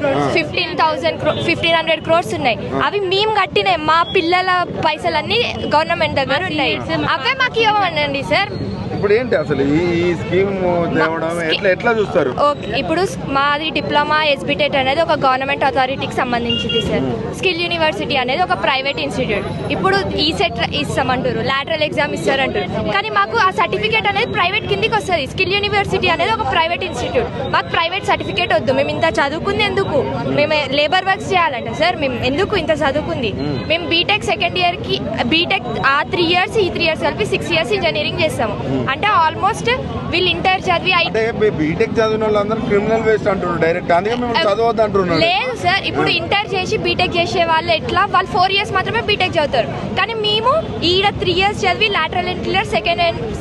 1500 crores ఉన్నాయి. అవి మేము కట్టినాయి, మా పిల్లల పైసలన్నీ గవర్నమెంట్ దగ్గర ఉన్నాయి. అవే మాకు ఇవ్వమండి సార్. ఇప్పుడు ఏంటి అసలు ఈ స్కీమ్ తేవడం ఎట్లా చూస్తారు? ఓకే, ఇప్పుడు మాది డిప్లొమా ఎస్బిటెట్ అనేది ఒక గవర్నమెంట్ అథారిటీకి సంబంధించింది సార్. స్కిల్ యూనివర్సిటీ అనేది ఒక ప్రైవేట్ ఇన్స్టిట్యూట్. ఇప్పుడు ఈ సెట్ ఇస్తామంటారు, లాటరల్ ఎగ్జామ్ ఇస్తారంటారు, కానీ మాకు ఆ సర్టిఫికేట్ అనేది ప్రైవేట్ కిందికి వస్తుంది. స్కిల్ యూనివర్సిటీ అనేది ఒక ప్రైవేట్ ఇన్స్టిట్యూట్. మాకు ప్రైవేట్ సర్టిఫికేట్ వద్దు. మేము ఇంత చదువుకుంది ఎందుకు? మేము లేబర్ వర్క్స్ చేయాలంట సార్. మేము ఎందుకు ఇంత చదువుకుంది? మేము బీటెక్ సెకండ్ ఇయర్కి బీటెక్ ఆ 3 years ఈ 3 years కలిపి 6 years ఇంజనీరింగ్ చేస్తాము. అంటే ఆల్మోస్ట్ వీళ్ళు ఇంటర్ చదివి బీటెక్ చదివిన వాళ్ళందరూ క్రిమినల్ వేస్ట్ అంటున్నారు డైరెక్ట్. అందుకే మేము చదవద్దు అంటున్నారు. లేదు సార్, ఇప్పుడు ఇంటర్ చేసి బీటెక్ చేసే వాళ్ళు ఎట్లా, వాళ్ళు 4 years మాత్రమే బీటెక్ చదువుతారు. కానీ మేము ఈడ 3 years చదివి లాటరల్ ఇంటర్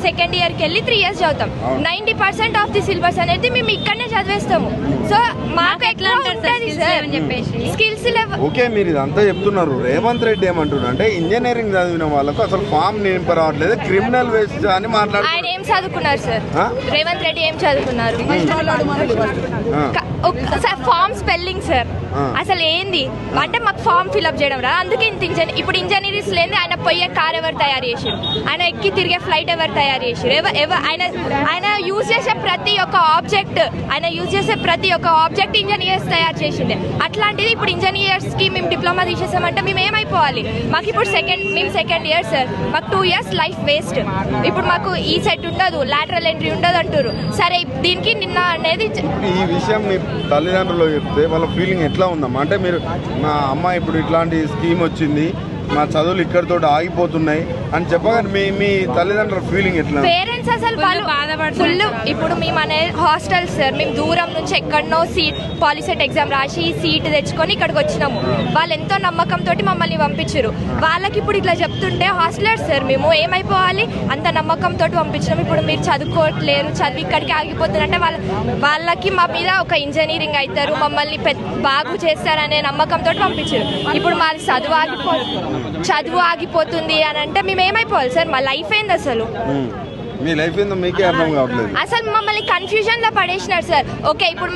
సెకండ్ ఇయర్కి వెళ్ళి 3 years చదువుతాం. 90% ఆఫ్ ది సిలబస్ అనేది మేము ఇక్కడనే చదివేస్తాము. సో మాకు ఎట్లా ఉంటుంది సార్ స్కిల్స్ లెవెల్. ఓకే, మీరు ఇదంతా చెప్తున్నారు. రేవంత్ రెడ్డి ఏమంటున్నారు అంటే ఇంజనీరింగ్ చదివిన వాళ్ళకు అసలు ఫామ్ నింపరావట్లేదు, క్రిమినల్ వేస్ట్ అని మాట్లాడుతున్నారు. ఆయన ఏం చదువుకున్నారు సార్? రేవంత్ రెడ్డి ఏం చదువుకున్నారు? Form spelling sir. అసలు ఏంది అంటే మాకు ఫామ్ ఫిల్అప్ చేయడం రా. అందుకే ఇప్పుడు ఇంజనీరింగ్స్ లేని ఆయన పోయే కార్ ఎవరు తయారు చేసారు? ఆయన ఎక్కి తిరిగే ఫ్లైట్ ఎవరు తయారు చేసారు? ఆయన యూజ్ చేసే ప్రతి ఒక్క ఆబ్జెక్ట్ ఇంజనీర్స్ తయారు చేసిండే. అట్లాంటిది ఇప్పుడు ఇంజనీర్స్ కి మేము డిప్లొమా తీసేసామంటే మేము ఏమైపోవాలి? మాకు ఇప్పుడు మేము సెకండ్ ఇయర్ సార్. మాకు 2 years లైఫ్ వేస్ట్. ఇప్పుడు మాకు ఈ సెట్ ఉండదు, లాటరల్ ఎంట్రీ ఉండదు అంటారు. సరే, దీనికి నిన్న అనేది ఈ విషయం మీ తల్లిదండ్రులు చెప్తే వాళ్ళ ఫీలింగ్ ఎట్లా ఉందమ్మా? అంటే మీరు మా అమ్మ ఇప్పుడు ఇట్లాంటి స్కీమ్ వచ్చింది, మా చదువులు ఇక్కడితో ఆగిపోతున్నాయి అని చెప్పగానే మీ తల్లిదండ్రుల ఫీలింగ్ ఎట్లా? పేరెంట్స్ అసలు వాళ్ళు బాధపడుతున్నారు. ఇప్పుడు మేము అనేది హాస్టల్ సార్. మేము దూరం నుంచి ఎక్కడనో పాలిసెట్ ఎగ్జామ్ రాసి సీట్ తెచ్చుకొని ఇక్కడికి వచ్చినాము. వాళ్ళు ఎంతో నమ్మకంతో మమ్మల్ని పంపించారు. వాళ్ళకి ఇప్పుడు ఇట్లా చెప్తుంటే హాస్టలర్స్ సార్ మేము ఏమైపోవాలి? అంత నమ్మకంతో పంపించినాము. ఇప్పుడు మీరు చదువుకోవట్లేరు, చదివి ఇక్కడికి ఆగిపోతున్నారంటే వాళ్ళకి మా మీద ఒక ఇంజనీరింగ్ అవుతారు, మమ్మల్ని బాగు చేస్తారనే నమ్మకంతో పంపించారు. ఇప్పుడు మాది చదువు ఆగిపోతుంది అని అంటే మేము ఏమైపోవాలి సార్? మా లైఫ్ ఏంది అసలు? మీ లైఫ్ ఏందో మీకే అర్థం కావట్లేదు. అసలు మమ్మల్ని కన్ఫ్యూజన్ లో పడేసినారు సార్. ఓకే, ఇప్పుడు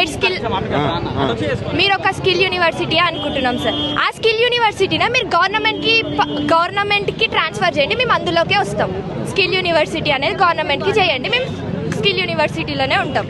మీరు ఒక స్కిల్ యూనివర్సిటీ అనుకుంటున్నాం సార్. ఆ స్కిల్ యూనివర్సిటీనే మీరు గవర్నమెంట్ కి ట్రాన్స్ఫర్ చేయండి, మేము అందులోకే వస్తాం. స్కిల్ యూనివర్సిటీ అనేది గవర్నమెంట్ కి చేయండి, మేము స్కిల్ యూనివర్సిటీలోనే ఉంటాం.